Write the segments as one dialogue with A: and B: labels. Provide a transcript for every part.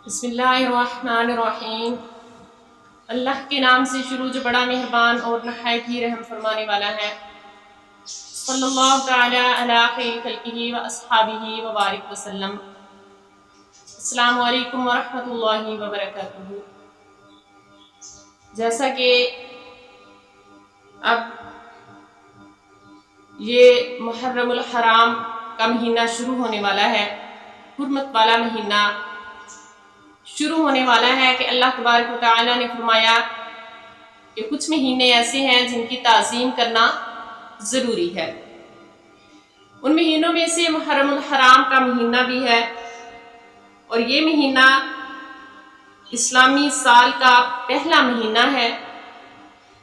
A: بسم اللہ الرحمن الرحیم۔ اللہ کے نام سے شروع جو بڑا مہربان اور نہایت ہی رحم فرمانے والا ہے۔ صلی اللہ تعالی علی خیر خلقہ و اصحابہ وبارک وسلم۔ السلام علیکم ورحمۃ اللہ وبرکاتہ۔ جیسا کہ اب یہ محرم الحرام کا مہینہ شروع ہونے والا ہے، حرمت والا مہینہ شروع ہونے والا ہے کہ اللہ تبارک و تعالی نے فرمایا کہ کچھ مہینے ایسے ہیں جن کی تعظیم کرنا ضروری ہے۔ ان مہینوں میں سے محرم الحرام کا مہینہ بھی ہے، اور یہ مہینہ اسلامی سال کا پہلا مہینہ ہے۔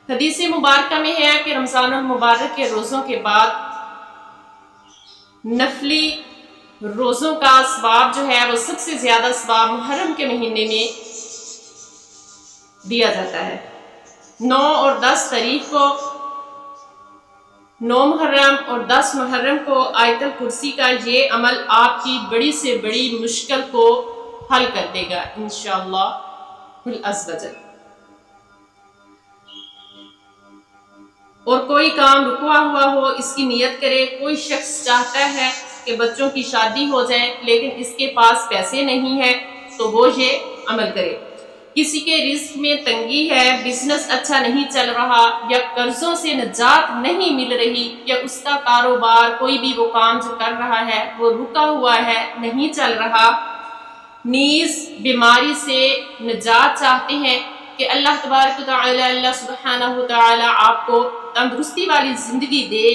A: حدیث مبارکہ میں ہے کہ رمضان المبارک کے روزوں کے بعد نفلی روزوں کا ثواب جو ہے وہ سب سے زیادہ ثواب محرم کے مہینے میں دیا جاتا ہے۔ 9 اور 10 تاریخ کو، 9 محرم اور 10 محرم کو آیت الکرسی کا یہ عمل آپ کی بڑی سے بڑی مشکل کو حل کر دے گا انشاءاللہ عز وجل۔ اور کوئی کام رکوا ہوا ہو اس کی نیت کرے۔ کوئی شخص چاہتا ہے کہ بچوں کی شادی ہو جائے لیکن اس کے پاس پیسے نہیں ہیں تو وہ یہ عمل کرے۔ کسی کے رزق میں تنگی ہے، بزنس اچھا نہیں چل رہا، یا قرضوں سے نجات نہیں مل رہی، یا اس کا کاروبار کوئی بھی وہ کام جو کر رہا ہے وہ رکا ہوا ہے، نہیں چل رہا، نیز بیماری سے نجات چاہتے ہیں کہ اللہ تبارک و تعالی، اللہ سبحانہ و تعالی آپ کو تندرستی والی زندگی دے،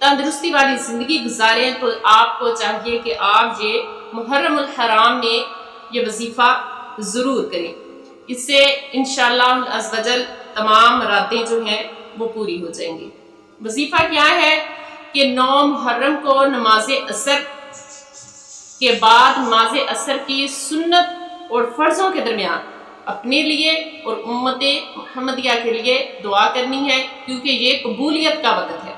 A: تندرستی والی زندگی گزاریں، تو آپ کو چاہیے کہ آپ یہ محرم الحرام میں یہ وظیفہ ضرور کریں۔ اس سے انشاءاللہ عز وجل تمام مرادیں جو ہیں وہ پوری ہو جائیں گی۔ وظیفہ کیا ہے کہ 9 محرم کو نماز عصر کے بعد نماز عصر کی سنت اور فرضوں کے درمیان اپنے لیے اور امت محمدیہ کے لیے دعا کرنی ہے، کیونکہ یہ قبولیت کا وقت ہے۔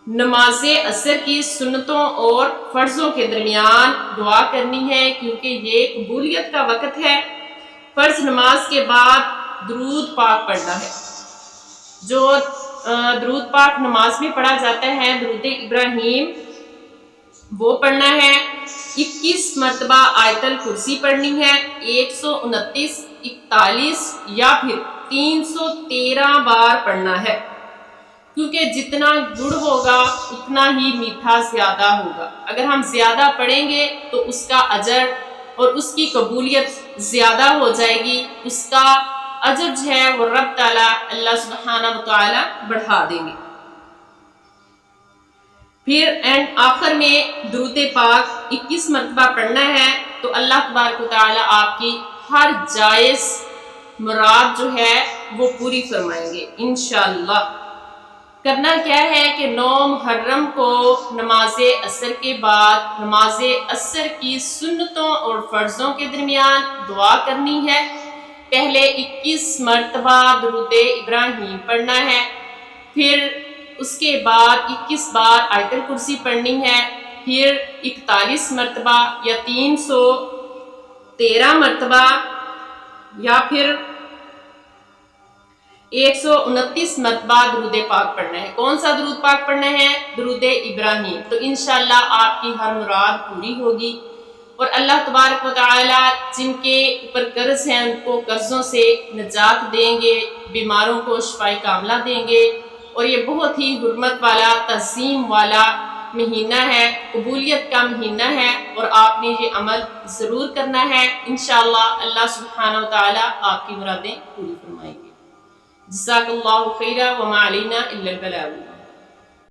A: نماز عصر کی سنتوں اور فرضوں کے درمیان دعا کرنی ہے کیونکہ یہ قبولیت کا وقت ہے۔ فرض نماز کے بعد درود پاک پڑھنا ہے۔ جو درود پاک نماز میں پڑھا جاتا ہے، درود ابراہیم، وہ پڑھنا ہے۔ 21 مرتبہ آیت الکرسی پڑھنی ہے، 129، 41 یا پھر 313 بار پڑھنا ہے، کیونکہ جتنا گڑ ہوگا اتنا ہی میٹھا زیادہ ہوگا۔ اگر ہم زیادہ پڑھیں گے تو اس کا اجر اور اس کی قبولیت زیادہ ہو جائے گی، اس کا اجر جو ہے وہ رب تعالی اللہ سبحانہ و تعالی بڑھا دیں گے۔ پھر آخر میں درود پاک 21 مرتبہ پڑھنا ہے، تو اللہ تبارک و تعالی آپ کی ہر جائز مراد جو ہے وہ پوری فرمائیں گے انشاءاللہ۔ کرنا کیا ہے کہ 9 محرم کو نماز عصر کے بعد نماز عصر کی سنتوں اور فرضوں کے درمیان دعا کرنی ہے۔ پہلے 21 مرتبہ درود ابراہیم پڑھنا ہے، پھر اس کے بعد 21 بار آیت الکرسی پڑھنی ہے، پھر 41 مرتبہ یا 313 مرتبہ یا پھر 129 مرتبہ درود پاک پڑھنا ہے۔ کون سا درود پاک پڑھنا ہے؟ درود ابراہیم۔ تو انشاءاللہ آپ کی ہر مراد پوری ہوگی، اور اللہ تبارک و تعالی جن کے اوپر قرض ہیں ان کو قرضوں سے نجات دیں گے، بیماروں کو شفائے کاملہ دیں گے، اور یہ بہت ہی حرمت والا، تعظیم والا مہینہ ہے، قبولیت کا مہینہ ہے، اور آپ نے یہ عمل ضرور کرنا ہے۔ انشاءاللہ اللہ سبحانہ و تعالی آپ کی مرادیں پوری فرمائیں گے۔ جزاک اللہ خیرا وما علینا الا البلاغ۔